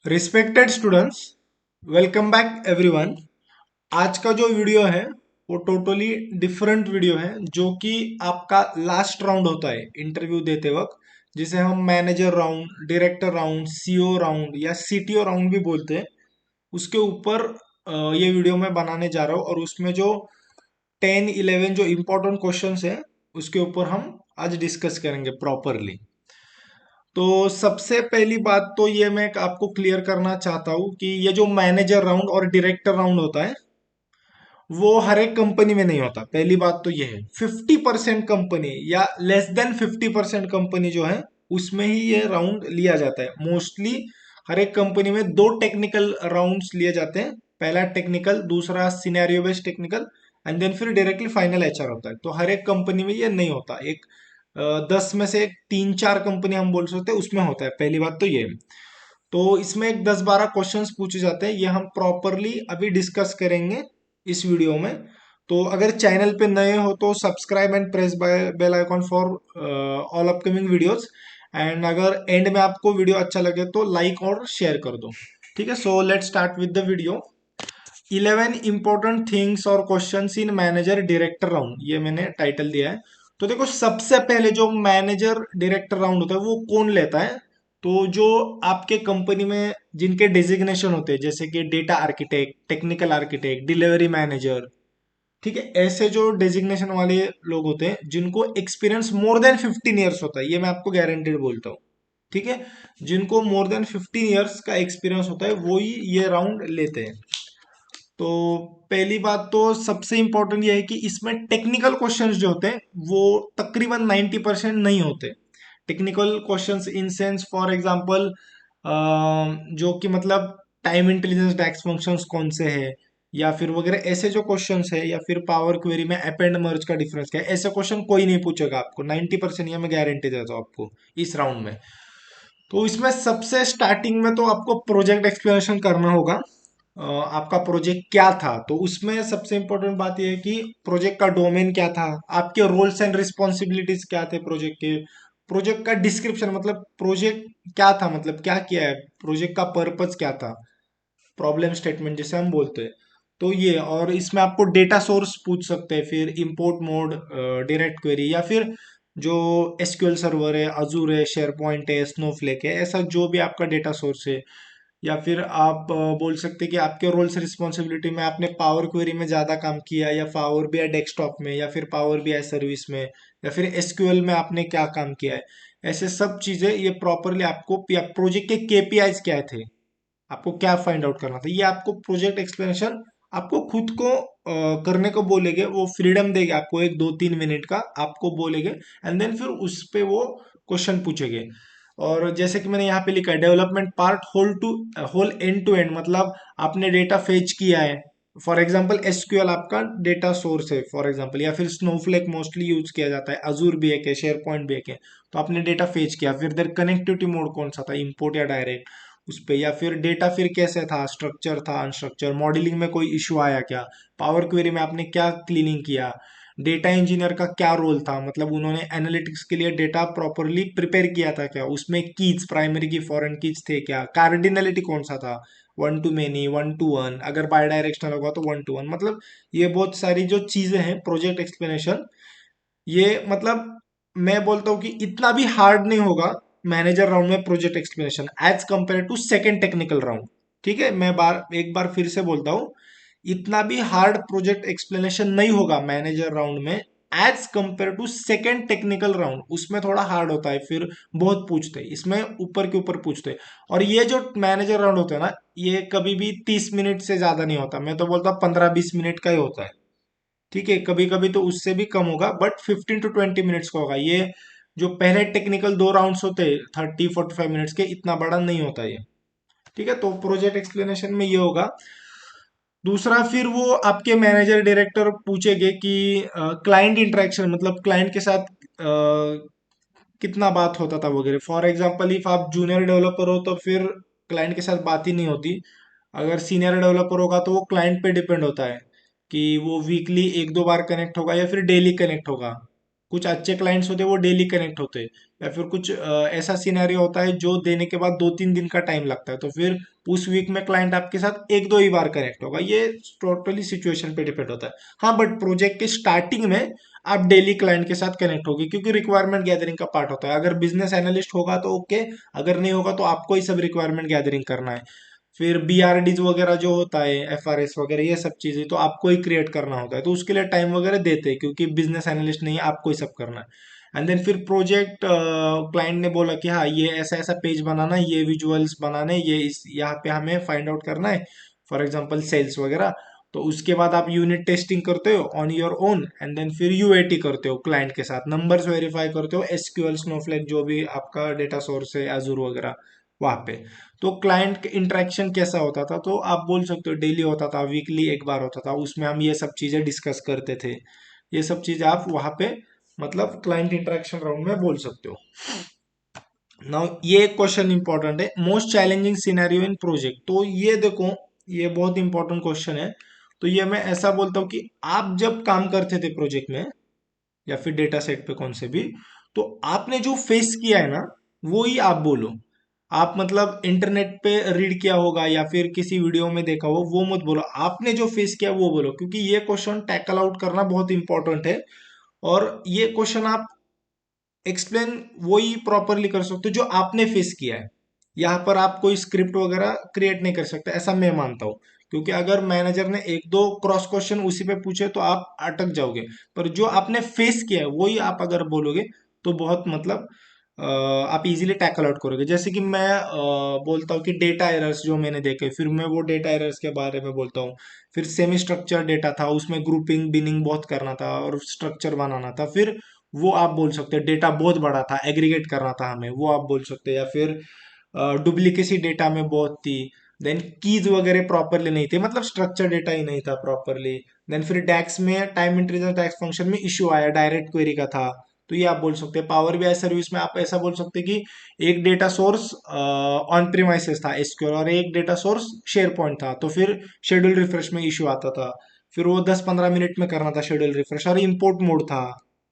Respected students, welcome back everyone. आज का जो वीडियो है वो टोटली डिफरेंट वीडियो है, जो कि आपका लास्ट राउंड होता है इंटरव्यू देते वक्त, जिसे हम manager round, director round, CEO round या सीटीओ राउंड भी बोलते हैं। उसके ऊपर ये वीडियो मैं बनाने जा रहा हूँ, और उसमें जो 10-11 जो इम्पोर्टेंट क्वेश्चंस हैं उसके ऊपर हम आज डिस्कस करेंगे प्रॉपरली। तो सबसे पहली बात तो ये मैं आपको क्लियर करना चाहता हूँ कि ये जो मैनेजर राउंड और डायरेक्टर राउंड होता है वो हर एक कंपनी में नहीं होता। पहली बात तो ये है, 50% कंपनी या लेस देन 50% कंपनी जो है उसमें ही ये राउंड लिया जाता है। मोस्टली हर एक कंपनी में दो टेक्निकल राउंड्स लिए जाते हैं। पहला टेक्निकल, दूसरा scenario based technical, and then फिर डायरेक्टली फाइनल एचआर होता है। तो हर एक कंपनी में ये नहीं होता। एक 10 में से 3-4 कंपनी हम बोल सकते हैं उसमें होता है। पहली बात तो ये। तो इसमें एक 10-12 क्वेश्चंस पूछे जाते हैं, ये हम प्रॉपरली अभी डिस्कस करेंगे इस वीडियो में। तो अगर चैनल पे नए हो तो subscribe and press bell icon for all upcoming videos. And अगर एंड में आपको वीडियो अच्छा लगे तो लाइक और शेयर कर दो। ठीक है, so let start with the video. 11 important things और questions in manager director round, ये मैंने टाइटल दिया है। तो देखो, सबसे पहले जो मैनेजर डायरेक्टर राउंड होता है वो कौन लेता है? तो जो आपके कंपनी में जिनके डेजिग्नेशन होते हैं, जैसे कि data architect, technical architect, delivery manager, ठीक है, ऐसे जो डेजिग्नेशन वाले लोग होते हैं जिनको एक्सपीरियंस मोर देन 15 ईयर्स होता है, ये मैं आपको गारंटेड बोलता हूँ। ठीक है, जिनको मोर देन 15 ईयर्स का एक्सपीरियंस होता है वो ही ये राउंड लेते हैं। तो पहली बात तो सबसे इंपॉर्टेंट ये है कि इसमें टेक्निकल क्वेश्चंस जो होते हैं वो तकरीबन 90% नहीं होते। Technical questions in sense, for example, जो कि मतलब टाइम इंटेलिजेंस डैक्स फंक्शंस कौन से है, या फिर वगैरह ऐसे जो क्वेश्चंस है, या फिर पावर क्वेरी में अपेंड मर्ज का डिफरेंस क्या है, ऐसे क्वेश्चन कोई नहीं पूछेगा आपको। 90% ये मैं गारंटी देता हूँ आपको इस राउंड में। तो इसमें सबसे स्टार्टिंग में तो आपको प्रोजेक्ट एक्सप्लेनेशन करना होगा। आपका प्रोजेक्ट क्या था, तो उसमें सबसे इंपॉर्टेंट बात यह है कि प्रोजेक्ट का डोमेन क्या था, आपके रोल्स एंड रिस्पॉन्सिबिलिटीज क्या थे प्रोजेक्ट के, प्रोजेक्ट का डिस्क्रिप्शन, मतलब प्रोजेक्ट क्या था, मतलब क्या किया है, प्रोजेक्ट का पर्पज क्या था, प्रॉब्लम स्टेटमेंट जैसे हम बोलते हैं। तो ये, और इसमें आपको डेटा सोर्स पूछ सकते हैं, फिर इंपोर्ट मोड, डायरेक्ट क्वेरी, या फिर जो एसक्यूएल सर्वर है, अजूर है, शेयर पॉइंट है, स्नोफ्लेक है, ऐसा जो भी आपका डेटा सोर्स है। या फिर आप बोल सकते हैं कि आपके रोल्स रिस्पॉन्सिबिलिटी में आपने पावर क्वेरी में ज़्यादा काम किया, या पावर बीआई डेस्कटॉप में, या फिर पावर बीआई सर्विस में, या फिर एसक्यूएल में आपने क्या काम किया है। ऐसे सब चीज़ें ये प्रॉपरली आपको, या प्रोजेक्ट के केपीआईज क्या थे, आपको क्या फाइंड आउट करना था, ये आपको प्रोजेक्ट एक्सप्लेनेशन आपको खुद को करने को बोलेंगे। वो फ्रीडम देंगे आपको, 1-2-3 मिनट का आपको बोलेंगे, एंड देन फिर उस पे वो क्वेश्चन पूछेंगे। और जैसे कि मैंने यहाँ पे लिखा है, development part whole end to end, मतलब आपने डेटा फेच किया है। फॉर एग्जाम्पल एसक्यूएल आपका डेटा सोर्स है फॉर एग्जाम्पल, या फिर स्नोफ्लेक मोस्टली यूज किया जाता है, अजूर भी एक है, शेयर पॉइंट भी एक है। तो आपने डेटा फेच किया, फिर देर कनेक्टिविटी मोड कौन सा था, इंपोर्ट या डायरेक्ट, उस पे, या फिर डेटा फिर कैसे था, स्ट्रक्चर था, अनस्ट्रक्चर, मॉडलिंग में कोई इशू आया क्या, पावर क्वेरी में आपने क्या क्लीनिंग किया, डेटा इंजीनियर का क्या रोल था, मतलब उन्होंने एनालिटिक्स के लिए डेटा प्रॉपरली प्रिपेयर किया था क्या, उसमें कीज, प्राइमरी की फॉरेन कीज थे क्या, कार्डिनलिटी कौन सा था, one two many, one two one, अगर बाय डायरेक्शनल होगा तो वन टू वन। मतलब ये बहुत सारी जो चीजें हैं प्रोजेक्ट एक्सप्लेनेशन, ये मतलब मैं बोलता हूँ कि इतना भी हार्ड नहीं होगा मैनेजर राउंड में project explanation, as compare to second technical round. ठीक है, मैं एक बार फिर से बोलता हूँ, इतना भी हार्ड प्रोजेक्ट एक्सप्लेनेशन नहीं होगा मैनेजर राउंड में, as compare to second technical round. उसमें थोड़ा हार्ड होता है, फिर बहुत पूछते हैं, इसमें ऊपर के ऊपर पूछते हैं। और ये जो मैनेजर राउंड होता है ना, ये कभी भी 30 मिनट से ज्यादा नहीं होता, मैं तो बोलता हूँ 15-20 मिनट का ही होता है। ठीक है, कभी कभी तो उससे भी कम होगा, बट 15 to 20 मिनट्स का होगा ये। जो पहले टेक्निकल 2 राउंड्स होते हैं 30-45 मिनट्स के, इतना बड़ा नहीं होता ये। ठीक है, तो प्रोजेक्ट एक्सप्लेनेशन में ये होगा। दूसरा, फिर वो आपके मैनेजर डायरेक्टर पूछेंगे कि क्लाइंट इंटरेक्शन, मतलब क्लाइंट के साथ कितना बात होता था वगैरह। फॉर एग्जांपल, इफ आप जूनियर डेवलपर हो तो फिर क्लाइंट के साथ बात ही नहीं होती। अगर सीनियर डेवलपर होगा तो वो क्लाइंट पे डिपेंड होता है कि वो वीकली 1-2 बार कनेक्ट होगा या फिर डेली कनेक्ट होगा। कुछ अच्छे क्लाइंट्स होते हैं वो डेली कनेक्ट होते हैं, या फिर कुछ ऐसा सिनेरियो होता है जो देने के बाद 2-3 दिन का टाइम लगता है, तो फिर उस वीक में क्लाइंट आपके साथ एक दो ही बार कनेक्ट होगा। ये टोटली सिचुएशन पे डिपेंड होता है। हाँ, बट प्रोजेक्ट के स्टार्टिंग में आप डेली क्लाइंट के साथ कनेक्ट होगी, क्योंकि रिक्वायरमेंट गैदरिंग का पार्ट होता है। अगर बिजनेस एनालिस्ट होगा तो ओके, अगर नहीं होगा तो आपको ही सब रिक्वायरमेंट गैदरिंग करना है। फिर बीआरडीज वगैरह जो होता है, एफआरएस वगैरह, ये सब चीजें तो आपको ही क्रिएट करना होता है, तो उसके लिए टाइम वगैरह देते हैं, क्योंकि बिजनेस एनालिस्ट नहीं है, आपको ही सब करना है। एंड देन फिर प्रोजेक्ट क्लाइंट ने बोला कि हाँ, ये ऐसा ऐसा पेज बनाना है, ये विजुअल्स बनाने, ये इस यहाँ पे हमें फाइंड आउट करना है, फॉर एग्जांपल सेल्स वगैरह। तो उसके बाद आप यूनिट टेस्टिंग करते हो on your own, and then फिर यूएटी करते हो क्लाइंट के साथ, नंबर्स वेरीफाई करते हो, एसक्यूएल, स्नोफ्लेक, जो भी आपका डेटा सोर्स है, अजूर वगैरह, वहाँ पे। तो क्लाइंट इंटरेक्शन कैसा होता था, तो आप बोल सकते हो डेली होता था, वीकली एक बार होता था, उसमें हम ये सब चीजें डिस्कस करते थे। ये सब चीजें आप वहाँ पे मतलब क्लाइंट इंटरेक्शन राउंड में बोल सकते हो। नाउ ये क्वेश्चन इंपॉर्टेंट है, most challenging scenario in project. तो ये देखो, ये बहुत इंपॉर्टेंट क्वेश्चन है। तो ये मैं ऐसा बोलता हूँ कि आप जब काम करते थे प्रोजेक्ट में या फिर डेटा सेट पे कौन से भी, तो आपने जो फेस किया है ना, वो ही आप बोलो। आप मतलब इंटरनेट पे रीड किया होगा या फिर किसी वीडियो में देखा हो, वो मत बोलो। आपने जो फेस किया वो बोलो, क्योंकि ये क्वेश्चन टैकल आउट करना बहुत इंपॉर्टेंट है। और ये क्वेश्चन आप एक्सप्लेन वही प्रॉपरली कर सकते हो जो आपने फेस किया है। यहाँ पर आप कोई स्क्रिप्ट वगैरह क्रिएट नहीं कर सकते, ऐसा मैं मानता हूँ। क्योंकि अगर मैनेजर ने एक दो क्रॉस क्वेश्चन उसी पे पूछे तो आप अटक जाओगे। पर जो आपने फेस किया है वही आप अगर बोलोगे तो बहुत मतलब आप इजीली टैकल आउट करोगे। जैसे कि मैं बोलता हूँ कि डेटा एरर्स जो मैंने देखे, फिर मैं वो डेटा एरर्स के बारे में बोलता हूँ। फिर सेमी स्ट्रक्चर डेटा था, उसमें ग्रुपिंग बिनिंग बहुत करना था और स्ट्रक्चर बनाना था। फिर वो आप बोल सकते हैं डेटा बहुत बड़ा था, एग्रीगेट करना था हमें, वो आप बोल सकते हैं। या फिर डुप्लीकेसी डेटा में बहुत थी। देन कीज वगैरह प्रॉपरली नहीं थे, मतलब स्ट्रक्चर डेटा ही नहीं था प्रॉपरली। देन फिर डैक्स में टाइम इंटीजर डैक्स फंक्शन में इश्यू आया, डायरेक्ट क्वेरी का था। तो ये आप बोल सकते हैं। पावर बीआई सर्विस में आप ऐसा बोल सकते हैं कि एक डेटा सोर्स ऑन प्रीमाइसेस था एसक्यूएल, और एक डेटा सोर्स शेयर पॉइंट था, तो फिर शेड्यूल रिफ्रेश में इश्यू आता था। फिर वो 10-15 मिनट में करना था शेड्यूल रिफ्रेश, और इम्पोर्ट मोड था।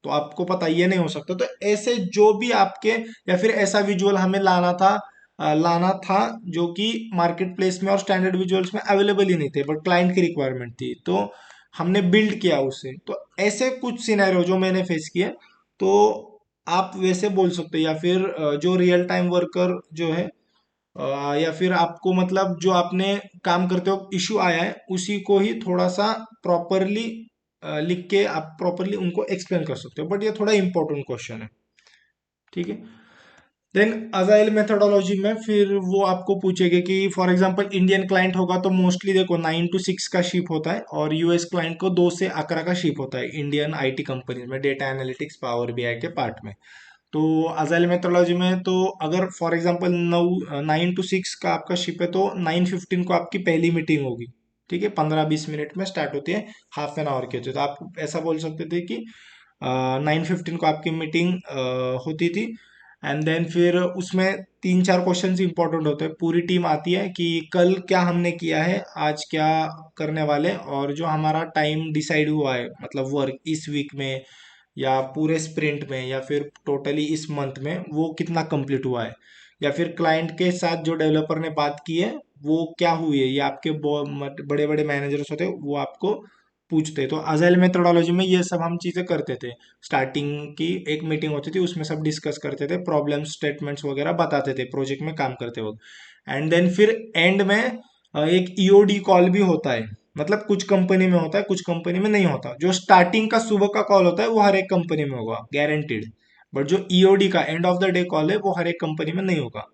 तो आपको पता ये नहीं हो सकता। तो ऐसे जो भी आपके, या फिर ऐसा विजुअल हमें लाना था जो कि मार्केट प्लेस में और स्टैंडर्ड विजुअल्स में अवेलेबल ही नहीं थे, बट क्लाइंट की रिक्वायरमेंट थी, तो हमने बिल्ड किया उससे। तो ऐसे कुछ सिनेरियो जो मैंने फेस किए, तो आप वैसे बोल सकते हो। या फिर जो रियल टाइम वर्कर जो है, या फिर आपको मतलब जो आपने काम करते हो इश्यू आया है, उसी को ही थोड़ा सा प्रॉपरली लिख के आप प्रॉपरली उनको एक्सप्लेन कर सकते हो। बट ये थोड़ा इंपॉर्टेंट क्वेश्चन है, ठीक है। देन अजाइल मेथोडोलॉजी में फिर वो आपको पूछेगा कि फॉर एग्जांपल इंडियन क्लाइंट होगा तो मोस्टली देखो 9 to 6 का शिप होता है, और यूएस क्लाइंट को 2 से 11 का शिप होता है इंडियन आईटी कंपनीज में, डेटा एनालिटिक्स पावर बीआई के पार्ट में। तो अजाइल मेथोडोलॉजी में तो अगर फॉर एग्जांपल 9 to 6 का आपका शिप है, तो 9:15 को आपकी पहली मीटिंग होगी, ठीक है, 15-20 मिनट में स्टार्ट होती है, हाफ एन आवर की होती है। तो आप ऐसा बोल सकते थे कि 9:15 को आपकी मीटिंग होती थी। एंड देन फिर उसमें 3-4 क्वेश्चन इंपॉर्टेंट होते हैं। पूरी टीम आती है कि कल क्या हमने किया है, आज क्या करने वाले, और जो हमारा टाइम डिसाइड हुआ है, मतलब वर्क इस वीक में या पूरे स्प्रिंट में या फिर टोटली इस मंथ में, वो कितना कंप्लीट हुआ है। या फिर क्लाइंट के साथ जो डेवलपर ने बात की है वो क्या हुई है, ये आपके बड़े बड़े मैनेजर्स होते हैं, वो आपको पूछते हैं। तो अजाइल मेथोडोलॉजी में ये सब हम चीज़ें करते थे। स्टार्टिंग की एक मीटिंग होती थी, उसमें सब डिस्कस करते थे, प्रॉब्लम स्टेटमेंट्स वगैरह बताते थे प्रोजेक्ट में काम करते वक्त। एंड देन फिर एंड में एक ईओडी कॉल भी होता है। मतलब कुछ कंपनी में होता है, कुछ कंपनी में नहीं होता। जो स्टार्टिंग का सुबह का कॉल होता है वो हर एक कंपनी में होगा, गारंटीड। बट जो ईओडी का end of the day call है वो हर एक कंपनी में नहीं होगा।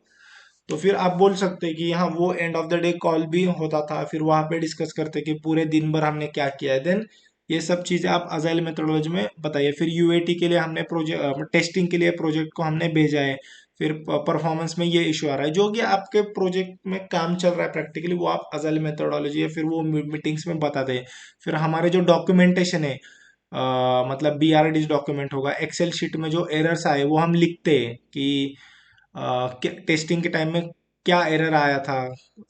तो फिर आप बोल सकते हैं कि हाँ, वो end of the day call भी होता था, फिर वहां पे डिस्कस करते कि पूरे दिन भर हमने क्या किया है। देन ये सब चीजें आप अजाइल मेथोडोलॉजी में बताइए। फिर यूएटी के लिए हमने प्रोजेक्ट, टेस्टिंग के लिए प्रोजेक्ट को हमने भेजा है, फिर परफॉर्मेंस में ये इशू आ रहा है, जो कि आपके प्रोजेक्ट में काम चल रहा है प्रैक्टिकली, वो आप अजाइल मेथोडोलॉजी या फिर वो मीटिंग्स में बताते हैं। फिर हमारे जो डॉक्यूमेंटेशन है, मतलब बीआरडी डॉक्यूमेंट होगा, एक्सेल शीट में जो एरर्स आए वो हम लिखते हैं कि टेस्टिंग के टाइम में क्या एरर आया था।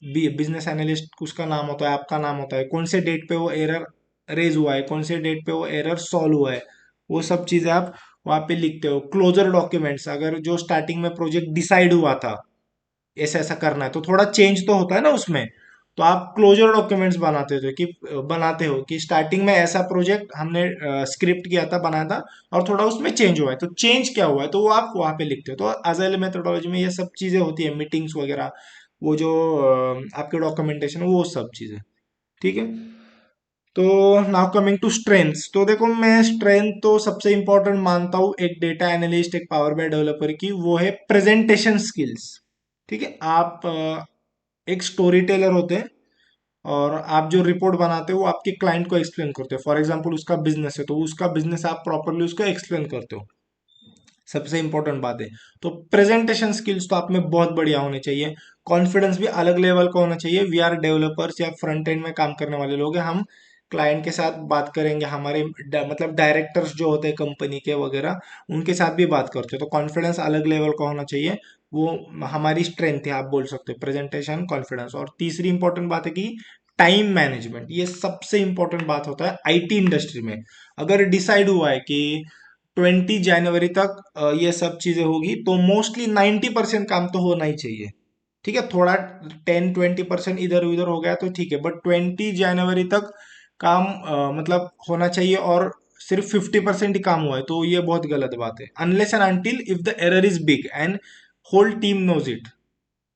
बिजनेस एनालिस्ट उसका नाम होता है, आपका नाम होता है, कौन से डेट पे वो एरर रेज हुआ है, कौन से डेट पे वो एरर सॉल्व हुआ है, वो सब चीज़ें आप वहां पे लिखते हो। क्लोजर डॉक्यूमेंट्स, अगर जो स्टार्टिंग में प्रोजेक्ट डिसाइड हुआ था ऐसा ऐसा करना है तो थोड़ा चेंज तो होता है ना उसमें, तो आप क्लोजर डॉक्यूमेंट्स बनाते हो कि स्टार्टिंग में ऐसा प्रोजेक्ट हमने स्क्रिप्ट किया था, बनाया था, और थोड़ा उसमें चेंज हुआ है, तो चेंज क्या हुआ है तो वो आप वहां पे लिखते हो। तो अजाइल मेथोडोलॉजी में ये सब चीजें होती है, मीटिंग्स वगैरह, वो जो आपके डॉक्यूमेंटेशन है वो सब चीजें, ठीक है। तो नाउ कमिंग टू स्ट्रेंथ्स, तो देखो मैं स्ट्रेंथ तो सबसे इंपॉर्टेंट मानता हूँ एक डेटा एनालिस्ट, एक पावर बाय डेवलपर की, वो है प्रेजेंटेशन स्किल्स। ठीक है, आप एक स्टोरी टेलर होते हैं, और आप जो रिपोर्ट बनाते हो वो आपके क्लाइंट को एक्सप्लेन करते हो। फॉर एग्जांपल उसका बिजनेस है तो उसका बिजनेस आप प्रॉपरली उसको एक्सप्लेन करते हो, सबसे इंपॉर्टेंट बात है। तो प्रेजेंटेशन स्किल्स तो आप में बहुत बढ़िया होने चाहिए। कॉन्फिडेंस भी अलग लेवल का होना चाहिए। वी आर डेवलपर्स या फ्रंट एंड में काम करने वाले लोग हैं, हम क्लाइंट के साथ बात करेंगे, हमारे मतलब डायरेक्टर्स जो होते हैं कंपनी के वगैरह, उनके साथ भी बात करते हो, तो कॉन्फिडेंस अलग लेवल का होना चाहिए। वो हमारी स्ट्रेंथ है, आप बोल सकते हो, प्रेजेंटेशन, कॉन्फिडेंस। और तीसरी इंपॉर्टेंट बात है कि टाइम मैनेजमेंट, ये सबसे इंपॉर्टेंट बात होता है आईटी इंडस्ट्री में। अगर डिसाइड हुआ है कि 20 जनवरी तक ये सब चीजें होगी, तो मोस्टली 90% काम तो होना ही चाहिए। ठीक है, थोड़ा 10-20% इधर उधर हो गया तो ठीक है, बट 20 जनवरी तक काम मतलब होना चाहिए, और सिर्फ 50% ही काम हुआ है तो ये बहुत गलत बात है। Unless and until if the error is big and whole team knows it.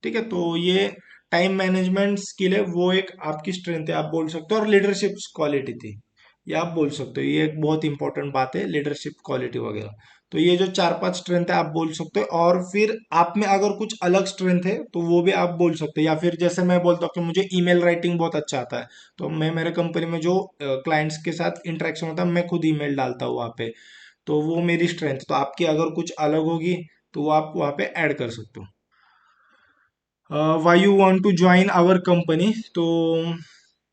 ठीक है, तो ये टाइम मैनेजमेंट स्किल है, वो एक आपकी स्ट्रेंथ है, आप बोल सकते हो। और लीडरशिप क्वालिटी थी, ये आप बोल सकते हो, ये एक बहुत इंपॉर्टेंट बात है, लीडरशिप क्वालिटी वगैरह। तो ये जो 4-5 स्ट्रेंथ है आप बोल सकते हो, और फिर आप में अगर कुछ अलग स्ट्रेंथ है तो वो भी आप बोल सकते हो। या फिर जैसे मैं बोलता हूँ कि मुझे ईमेल राइटिंग बहुत अच्छा आता है, तो मैं मेरे कंपनी में जो क्लाइंट्स के साथ इंटरेक्शन होता है, मैं खुद ईमेल डालता हूँ वहाँ पे, तो वो मेरी स्ट्रेंथ। तो आपकी अगर कुछ अलग होगी तो वो आप वहाँ पे ऐड कर सकते हो। Why you want to join our company, तो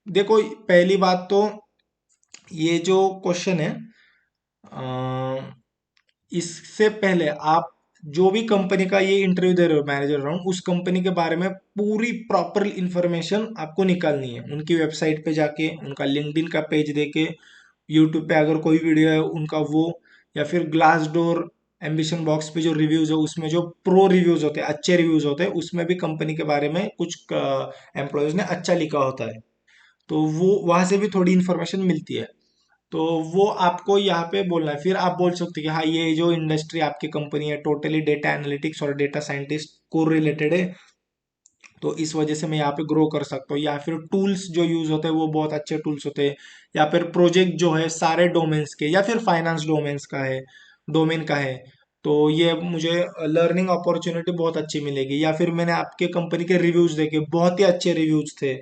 देखो पहली बात तो ये जो क्वेश्चन है, अ, इससे पहले आप जो भी कंपनी का ये इंटरव्यू दे रहे हो मैनेजर राउंड, उस कंपनी के बारे में पूरी प्रॉपर इंफॉर्मेशन आपको निकालनी है। उनकी वेबसाइट पे जाके, उनका लिंक्डइन का पेज देके, यूट्यूब पे अगर कोई वीडियो है उनका वो, या फिर ग्लास डोर, एम्बिशन बॉक्स पे जो रिव्यूज है उसमें जो प्रो रिव्यूज होते हैं, अच्छे रिव्यूज होते हैं, उसमें भी कंपनी के बारे में कुछ एम्प्लॉयज ने अच्छा लिखा होता है, तो वो वहां से भी थोड़ी इन्फॉर्मेशन मिलती है। तो वो आपको यहाँ पे बोलना है। फिर आप बोल सकते हो कि हाँ, ये जो इंडस्ट्री आपकी कंपनी है टोटली डेटा एनालिटिक्स और डेटा साइंटिस्ट को रिलेटेड है, तो इस वजह से मैं यहाँ पे ग्रो कर सकता हूँ। या फिर टूल्स जो यूज होते हैं वो बहुत अच्छे टूल्स होते हैं, या फिर प्रोजेक्ट जो है सारे डोमेन्स के, या फिर फाइनेंस डोमेन्स का है, डोमेन का है, तो ये मुझे लर्निंग अपॉर्चुनिटी बहुत अच्छी मिलेगी। या फिर मैंने आपके कंपनी के रिव्यूज देखे, बहुत ही अच्छे रिव्यूज थे,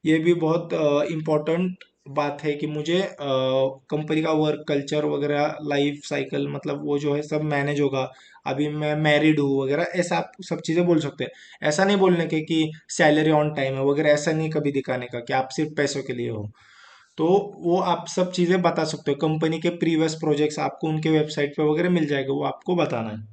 ये भी बहुत इम्पोर्टेंट बात है कि मुझे कंपनी का वर्क कल्चर वगैरह, लाइफ साइकिल, मतलब वो जो है सब मैनेज होगा, अभी मैं मैरिड हूँ वगैरह, ऐसा आप सब चीज़ें बोल सकते हैं। ऐसा नहीं बोलने के कि सैलरी ऑन टाइम है वगैरह, ऐसा नहीं कभी दिखाने का कि आप सिर्फ पैसों के लिए हो। तो वो आप सब चीज़ें बता सकते हो, कंपनी के प्रीवियस प्रोजेक्ट्स आपको उनके वेबसाइट पे वगैरह मिल जाएगा, वो आपको बताना है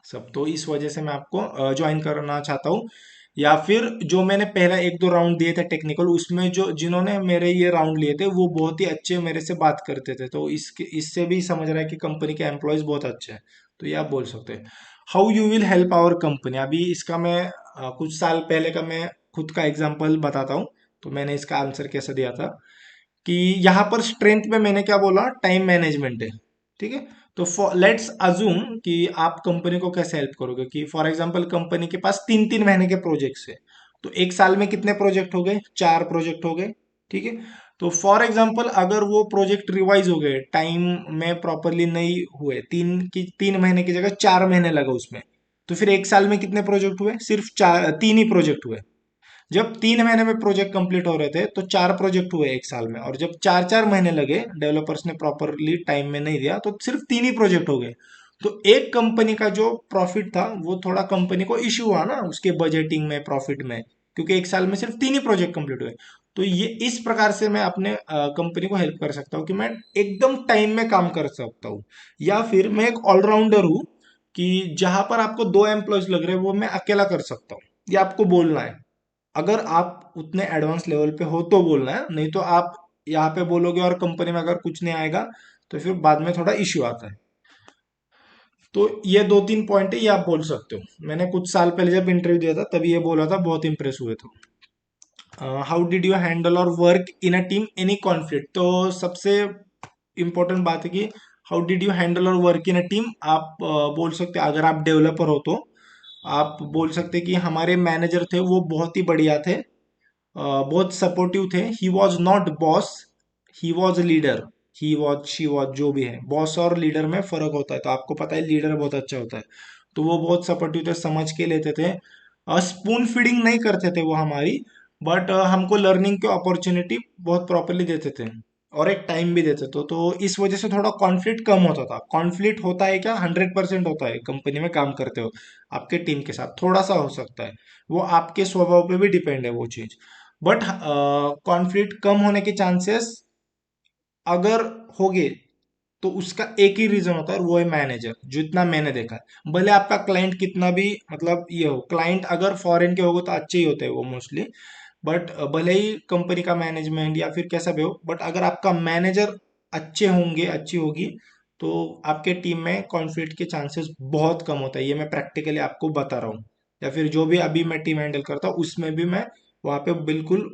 सब। तो इस वजह से मैं आपको ज्वाइन करना चाहता हूँ। या फिर जो मैंने पहला 1-2 राउंड दिए थे टेक्निकल, उसमें जो जिन्होंने मेरे ये राउंड लिए थे वो बहुत ही अच्छे मेरे से बात करते थे, तो इसके इससे भी समझ रहा है कि कंपनी के एम्प्लॉयज बहुत अच्छे हैं। तो ये आप बोल सकते हैं। How you will help our company, अभी इसका मैं कुछ साल पहले का मैं खुद का एग्जांपल बताता हूँ। तो मैंने इसका आंसर कैसे दिया था कि यहाँ पर स्ट्रेंथ में मैंने क्या बोला, टाइम मैनेजमेंट है। ठीक है, तो लेट्स अजूम कि आप कंपनी को कैसे हेल्प करोगे, कि फॉर एग्जांपल कंपनी के पास 3-3 महीने के प्रोजेक्ट्स है, तो एक साल में कितने प्रोजेक्ट हो गए, 4 प्रोजेक्ट हो गए। ठीक है, तो फॉर एग्जांपल अगर वो प्रोजेक्ट रिवाइज हो गए, टाइम में प्रॉपरली नहीं हुए, 3 महीने की जगह 4 महीने लगा उसमें, तो फिर एक साल में कितने प्रोजेक्ट हुए, सिर्फ 3 ही प्रोजेक्ट हुए। जब 3 महीने में प्रोजेक्ट कंप्लीट हो रहे थे तो 4 प्रोजेक्ट हुए एक साल में, और जब 4-4 महीने लगे, डेवलपर्स ने प्रॉपरली टाइम में नहीं दिया, तो सिर्फ 3 ही प्रोजेक्ट हो गए। तो एक कंपनी का जो प्रॉफिट था वो थोड़ा कंपनी को इश्यू हुआ ना उसके बजटिंग में, प्रॉफिट में, क्योंकि एक साल में सिर्फ 3 ही प्रोजेक्ट कंप्लीट हुए। तो ये इस प्रकार से मैं अपने कंपनी को हेल्प कर सकता हूँ कि मैं एकदम टाइम में काम कर सकता हूँ। या फिर मैं एक ऑलराउंडर हूँ कि जहां पर आपको 2 एम्प्लॉयज लग रहे हैं वो मैं अकेला कर सकता हूँ, ये आपको बोलना है। अगर आप उतने एडवांस लेवल पे हो तो बोलना है, नहीं तो आप यहाँ पे बोलोगे और कंपनी में अगर कुछ नहीं आएगा तो फिर बाद में थोड़ा इश्यू आता है। तो ये दो तीन पॉइंट है, ये आप बोल सकते हो। मैंने कुछ साल पहले जब इंटरव्यू दिया था तभी ये बोला था, बहुत इंप्रेस हुए थे। हाउ डिड यू हैंडल और work in a team any conflict. तो सबसे इंपॉर्टेंट बात है कि हाउ डिड यू हैंडल और वर्क इन अ टीम। आप बोल सकते हैं, अगर आप डेवलपर हो तो आप बोल सकते हैं कि हमारे मैनेजर थे वो बहुत ही बढ़िया थे, बहुत सपोर्टिव थे। He was not boss, he was leader. He was, she was, जो भी है, बॉस और लीडर में फर्क होता है, तो आपको पता है लीडर बहुत अच्छा होता है। तो वो बहुत सपोर्टिव थे, समझ के लेते थे। स्पून फीडिंग नहीं करते थे वो हमारी, बट हमको लर्निंग की अपॉर्चुनिटी बहुत प्रॉपरली देते थे और एक टाइम भी देते थे। तो इस वजह से थोड़ा कॉन्फ्लिक्ट कम होता था। कॉन्फ्लिक्ट होता है क्या, 100% होता है कंपनी में काम करते हो, आपके टीम के साथ थोड़ा सा हो सकता है, वो आपके स्वभाव पे भी डिपेंड है वो चीज। बट कॉन्फ्लिक्ट कम होने के चांसेस अगर होगे तो उसका एक ही रीजन होता है, और वो है मैनेजर। जितना मैंने देखा है, भले आपका क्लाइंट कितना भी मतलब ये हो, क्लाइंट अगर फॉरेन के होगे तो अच्छे ही होते हैं वो मोस्टली, बट भले ही कंपनी का मैनेजमेंट या फिर कैसा भी हो, बट अगर आपका मैनेजर अच्छे होंगे, अच्छी होगी, तो आपके टीम में कॉन्फ्लिक्ट के चांसेस बहुत कम होता है। ये मैं प्रैक्टिकली आपको बता रहा हूँ, या फिर जो भी अभी मैं टीम हैंडल करता हूँ उसमें भी मैं वहाँ पे बिल्कुल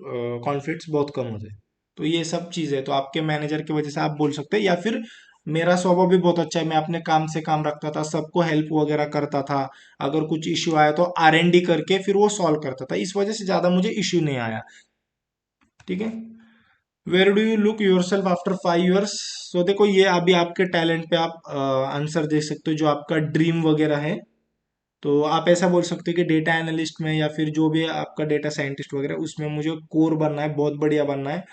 कॉन्फ्लिक्ट्स बहुत कम होते हैं। तो ये सब चीज़ है, तो आपके मैनेजर की वजह से आप बोल सकते हैं। या फिर मेरा स्वभाव भी बहुत अच्छा है, मैं अपने काम से काम रखता था, सबको हेल्प वगैरह करता था। अगर कुछ इश्यू आया तो R&D करके फिर वो सॉल्व करता था, इस वजह से ज़्यादा मुझे इश्यू नहीं आया। ठीक है। Where do you look yourself after 5 years। तो देखो, ये अभी आपके टैलेंट पे आप आंसर दे सकते हो, जो आपका ड्रीम वगैरह है। तो आप ऐसा बोल सकते हो कि डेटा एनालिस्ट में, या फिर जो भी आपका डेटा साइंटिस्ट वगैरह, उसमें मुझे कोर बनना है, बहुत बढ़िया बनना है।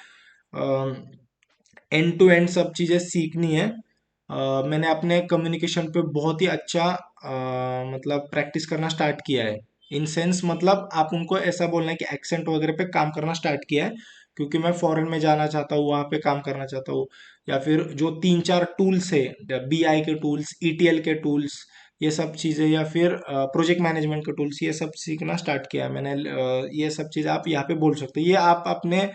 एंड टू एंड सब चीज़ें सीखनी है। मैंने अपने कम्युनिकेशन पे बहुत ही अच्छा मतलब प्रैक्टिस करना स्टार्ट किया है। इन सेंस मतलब आप उनको ऐसा बोलना है कि एक्सेंट वगैरह पे काम करना स्टार्ट किया है, क्योंकि मैं फॉरेन में जाना चाहता हूँ, वहाँ पे काम करना चाहता हूँ। या फिर जो तीन चार टूल्स है, BI के टूल्स, ETL के टूल्स, ये सब चीज़ें, या फिर प्रोजेक्ट मैनेजमेंट के टूल्स, ये सब सीखना स्टार्ट किया है मैंने। ये सब चीज़ आप यहाँ पे बोल सकते हो, ये आप अपने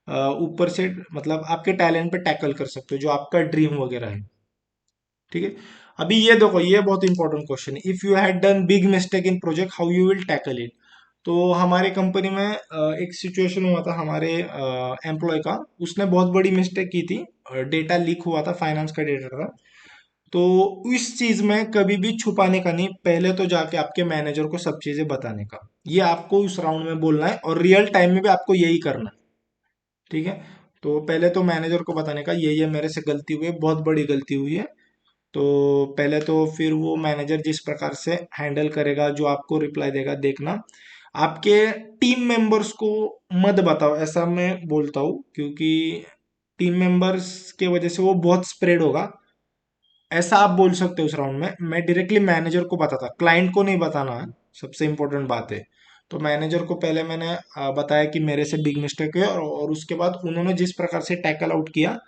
ऊपर से मतलब आपके टैलेंट पे टैकल कर सकते हो, जो आपका ड्रीम वगैरह है। ठीक है। अभी ये देखो, ये बहुत इंपॉर्टेंट क्वेश्चन है। If you had done big mistake in project, how you will tackle it. तो हमारे कंपनी में एक सिचुएशन हुआ था, हमारे एम्प्लॉय का, उसने बहुत बड़ी मिस्टेक की थी। डेटा लीक हुआ था, फाइनेंस का डेटा था। तो इस चीज में कभी भी छुपाने का नहीं, पहले तो जाके आपके मैनेजर को सब चीजें बताने का। ये आपको उस राउंड में बोलना है, और रियल टाइम में भी आपको यही करना है। ठीक है। तो पहले तो मैनेजर को बताने का, ये मेरे से गलती हुई है, बहुत बड़ी गलती हुई है। तो पहले तो फिर वो मैनेजर जिस प्रकार से हैंडल करेगा, जो आपको रिप्लाई देगा, देखना। आपके टीम मेंबर्स को मत बताओ, ऐसा मैं बोलता हूँ, क्योंकि टीम मेंबर्स के वजह से वो बहुत स्प्रेड होगा। ऐसा आप बोल सकते हो उस राउंड में, मैं डायरेक्टली मैनेजर को बताता, क्लाइंट को नहीं बताना है, सबसे इंपॉर्टेंट बात है। तो मैनेजर को पहले मैंने बताया कि मेरे से बिग मिस्टेक है, और उसके बाद उन्होंने जिस प्रकार से टैकल आउट किया,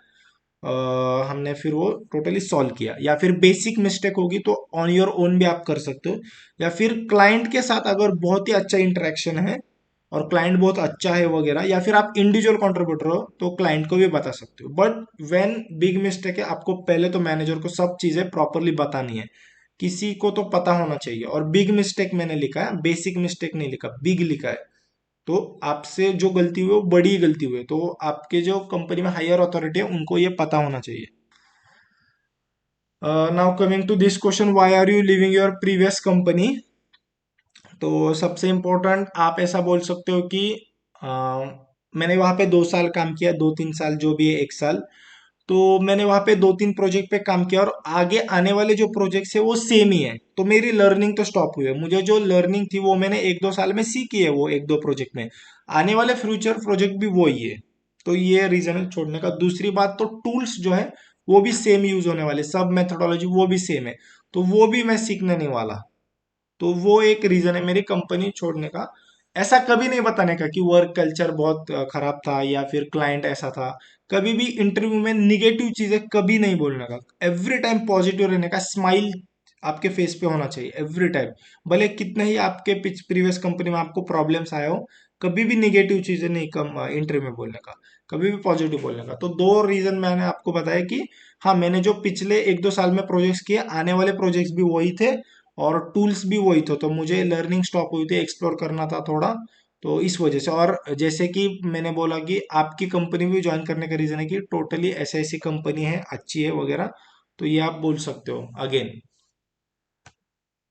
हमने फिर वो टोटली सॉल्व किया। या फिर बेसिक मिस्टेक होगी तो ऑन योर ओन भी आप कर सकते हो, या फिर क्लाइंट के साथ अगर बहुत ही अच्छा इंटरेक्शन है और क्लाइंट बहुत अच्छा है वगैरह, या फिर आप इंडिविजुअल कंट्रीब्यूटर हो तो क्लाइंट को भी बता सकते हो। बट व्हेन बिग मिस्टेक है, आपको पहले तो मैनेजर को सब चीजें प्रॉपरली बतानी है। किसी को तो पता होना चाहिए। और बिग मिस्टेक मैंने लिखा है, बेसिक मिस्टेक नहीं लिखा, बिग लिखा है। तो आपसे जो गलती हुई वो बड़ी गलती हुई है, तो आपके जो कंपनी में हायर अथॉरिटी है उनको ये पता होना चाहिए। Now coming to this question, why are you leaving your previous company. तो सबसे इम्पोर्टेंट आप ऐसा बोल सकते हो कि अ, मैंने वहाँ पे 2 साल काम किया, 2-3 साल जो भी है, 1 साल। तो मैंने वहाँ पे 2-3 प्रोजेक्ट पे काम किया, और आगे आने वाले जो प्रोजेक्ट्स है वो सेम ही है। तो मेरी लर्निंग तो स्टॉप हुई है, मुझे जो लर्निंग थी वो मैंने 1-2 साल में सीखी है, वो 1-2 प्रोजेक्ट में। आने वाले फ्यूचर प्रोजेक्ट भी वो ही है। तो ये रीजन है छोड़ने का। दूसरी बात, तो टूल्स जो है वो भी सेम यूज होने वाले, सब मेथोडोलॉजी वो भी सेम है, तो वो भी मैं सीखने नहीं वाला। तो वो एक रीजन है मेरी कंपनी छोड़ने का। ऐसा कभी नहीं बताने का कि वर्क कल्चर बहुत खराब था, या फिर क्लाइंट ऐसा था। कभी भी इंटरव्यू में निगेटिव चीजें कभी नहीं बोलने का, एवरी टाइम पॉजिटिव रहने का, स्माइल आपके फेस पे होना चाहिए एवरी टाइम। भले कितने ही आपके प्रीवियस कंपनी में आपको प्रॉब्लम्स आए हो, कभी भी निगेटिव चीजें नहीं कम इंटरव्यू में बोलने का, कभी भी पॉजिटिव बोलने का। तो दो रीजन मैंने आपको बताया कि हाँ, मैंने जो पिछले 1-2 साल में प्रोजेक्ट्स किए, आने वाले प्रोजेक्ट्स भी वही थे और टूल्स भी वही थे, तो मुझे लर्निंग स्टॉप हुई थी, एक्सप्लोर करना था थोड़ा, तो इस वजह से। और जैसे कि मैंने बोला कि आपकी कंपनी भी ज्वाइन करने का रीजन है कि टोटली ऐसी ऐसी कंपनी है, अच्छी है वगैरह, तो ये आप बोल सकते हो अगेन।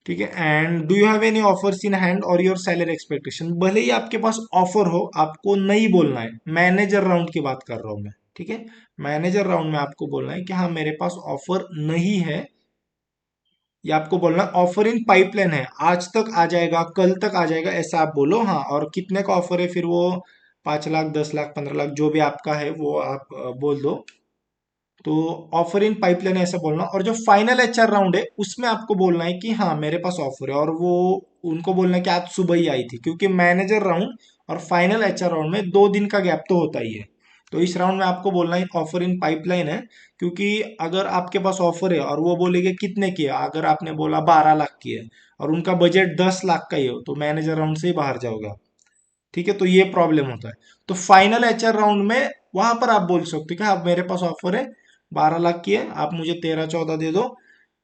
ठीक है। And do you have any offers in hand और योर सैलरी एक्सपेक्टेशन, भले ही आपके पास ऑफर हो, आपको नहीं बोलना है। मैनेजर राउंड की बात कर रहा हूं मैं, ठीक है। मैनेजर राउंड में आपको बोलना है कि हाँ, मेरे पास ऑफर नहीं है, ये आपको बोलना ऑफर इन पाइपलाइन है, आज तक आ जाएगा, कल तक आ जाएगा, ऐसा आप बोलो। हाँ, और कितने का ऑफर है फिर वो 5 लाख, 10 लाख, 15 लाख, जो भी आपका है वो आप बोल दो। तो ऑफर इन पाइपलाइन ऐसा बोलना। और जो फाइनल एचआर राउंड है उसमें आपको बोलना है कि हाँ, मेरे पास ऑफर है, और वो उनको बोलना है कि आज सुबह ही आई थी, क्योंकि मैनेजर राउंड और फाइनल एचआर राउंड में 2 दिन का गैप तो होता ही है। तो इस राउंड में आपको बोलना है ऑफर इन पाइपलाइन है, क्योंकि अगर आपके पास ऑफर है और वो बोलेंगे कितने की है, अगर आपने बोला 12 लाख की है और उनका बजट 10 लाख का ही हो, तो मैनेजर राउंड से ही बाहर जाओगे आप। ठीक है, तो ये प्रॉब्लम होता है। तो फाइनल एचआर राउंड में वहां पर आप बोल सकते हो कि हाँ, मेरे पास ऑफर है, 12 लाख की है, आप मुझे 13-14 दे दो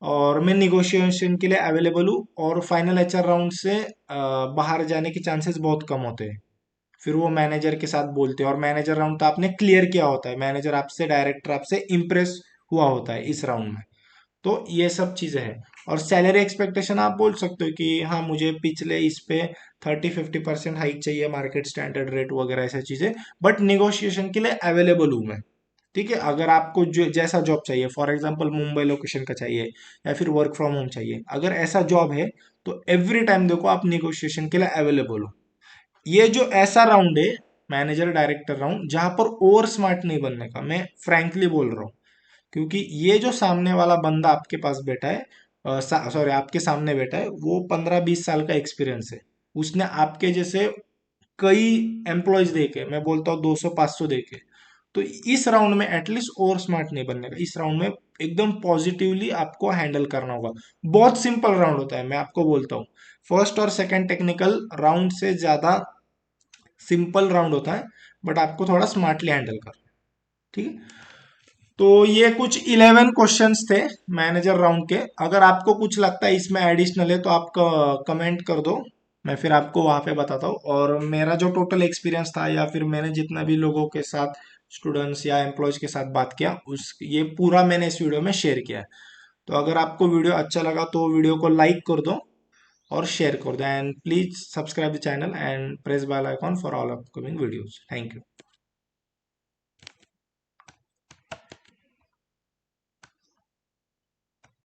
और मैं निगोशिएशन के लिए अवेलेबल हूँ। और फाइनल एचआर राउंड से बाहर जाने के चांसेस बहुत कम होते हैं। फिर वो मैनेजर के साथ बोलते हैं, और मैनेजर राउंड तो आपने क्लियर किया होता है, मैनेजर आपसे, डायरेक्टर आपसे इम्प्रेस हुआ होता है इस राउंड में। तो ये सब चीजें हैं। और सैलरी एक्सपेक्टेशन आप बोल सकते हो कि हाँ, मुझे पिछले इस पे 30-50% हाइक चाहिए, मार्केट स्टैंडर्ड रेट वगैरह ऐसी चीजें, बट निगोशिएशन के लिए अवेलेबल हूँ मैं। ठीक है, अगर आपको जो जैसा जॉब चाहिए, फॉर एग्जांपल मुंबई लोकेशन का चाहिए या फिर वर्क फ्रॉम होम चाहिए, अगर ऐसा जॉब है तो एवरी टाइम देखो आप निगोशिएशन के लिए अवेलेबल हो। ये जो ऐसा राउंड है, मैनेजर डायरेक्टर राउंड, जहां पर ओवर स्मार्ट नहीं बनने का, मैं फ्रैंकली बोल रहा हूँ। क्योंकि ये जो सामने वाला बंदा आपके पास बैठा है, सॉरी, आपके सामने बैठा है, वो 15-20 साल का एक्सपीरियंस है। उसने आपके जैसे कई एम्प्लॉयज देखे, मैं बोलता हूँ 200-500 देखे। तो इस राउंड में एटलीस्ट और स्मार्ट नहीं बनने का, इस राउंड में एकदम पॉजिटिवली आपको हैंडल करना होगा। बहुत सिंपल राउंड होता है, मैं आपको बोलता हूँ। फर्स्ट और सेकंड टेक्निकल राउंड से ज्यादा सिंपल राउंड होता है, बट आपको थोड़ा स्मार्टली हैंडल करना है। ठीक है। तो ये कुछ 11 क्वेश्चंस थे मैनेजर राउंड के। अगर आपको कुछ लगता है इसमें एडिशनल है तो आप कमेंट कर दो, मैं फिर आपको वहां पे बताता हूँ। और मेरा जो टोटल एक्सपीरियंस था, या फिर मैंने जितना भी लोगों के साथ, स्टूडेंट्स या एम्प्लॉयज के साथ बात किया, उस ये पूरा मैंने इस वीडियो में शेयर किया है। तो अगर आपको वीडियो अच्छा लगा तो वीडियो को लाइक कर दो और शेयर कर दो, and please subscribe the channel and press bell icon for all upcoming videos. Thank you.